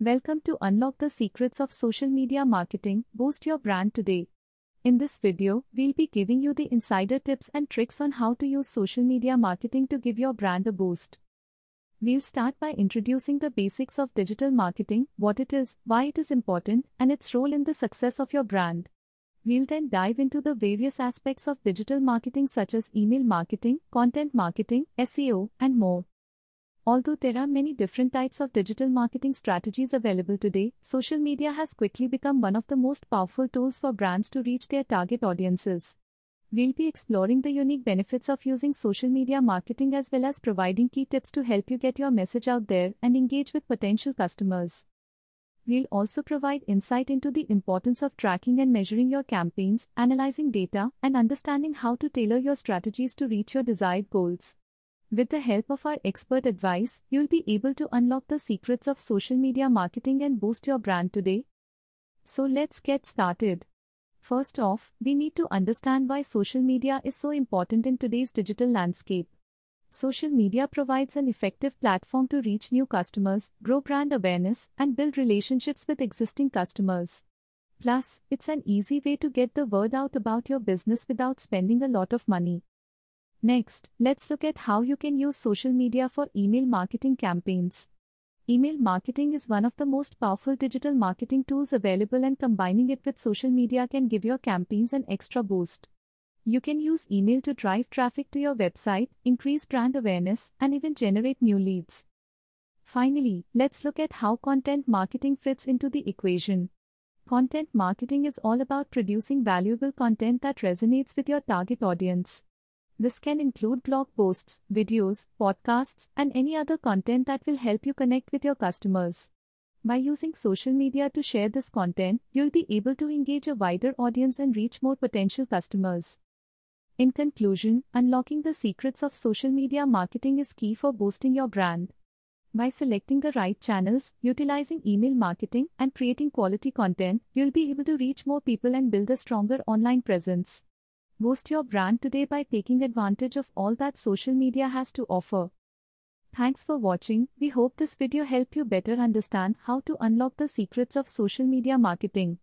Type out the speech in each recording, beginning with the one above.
Welcome to Unlock the Secrets of Social Media Marketing, Boost Your Brand Today. In this video, we'll be giving you the insider tips and tricks on how to use social media marketing to give your brand a boost. We'll start by introducing the basics of digital marketing, what it is, why it is important, and its role in the success of your brand. We'll then dive into the various aspects of digital marketing such as email marketing, content marketing, SEO, and more. Although there are many different types of digital marketing strategies available today, social media has quickly become one of the most powerful tools for brands to reach their target audiences. We'll be exploring the unique benefits of using social media marketing as well as providing key tips to help you get your message out there and engage with potential customers. We'll also provide insight into the importance of tracking and measuring your campaigns, analyzing data, and understanding how to tailor your strategies to reach your desired goals. With the help of our expert advice, you'll be able to unlock the secrets of social media marketing and boost your brand today. So let's get started. First off, we need to understand why social media is so important in today's digital landscape. Social media provides an effective platform to reach new customers, grow brand awareness, and build relationships with existing customers. Plus, it's an easy way to get the word out about your business without spending a lot of money. Next, let's look at how you can use social media for email marketing campaigns. Email marketing is one of the most powerful digital marketing tools available, and combining it with social media can give your campaigns an extra boost. You can use email to drive traffic to your website, increase brand awareness, and even generate new leads. Finally, let's look at how content marketing fits into the equation. Content marketing is all about producing valuable content that resonates with your target audience. This can include blog posts, videos, podcasts, and any other content that will help you connect with your customers. By using social media to share this content, you'll be able to engage a wider audience and reach more potential customers. In conclusion, unlocking the secrets of social media marketing is key for boosting your brand. By selecting the right channels, utilizing email marketing, and creating quality content, you'll be able to reach more people and build a stronger online presence. Boost your brand today by taking advantage of all that social media has to offer. Thanks for watching. We hope this video helped you better understand how to unlock the secrets of social media marketing.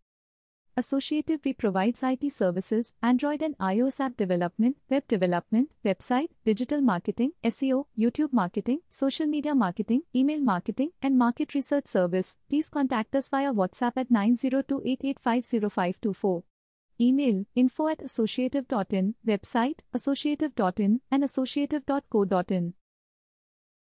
Associative We provides IT services, Android and iOS app development, web development, website, digital marketing, SEO, YouTube marketing, social media marketing, email marketing, and market research service. Please contact us via WhatsApp at 9028850524. Email info@associative.in, website associative.in and associative.co.in.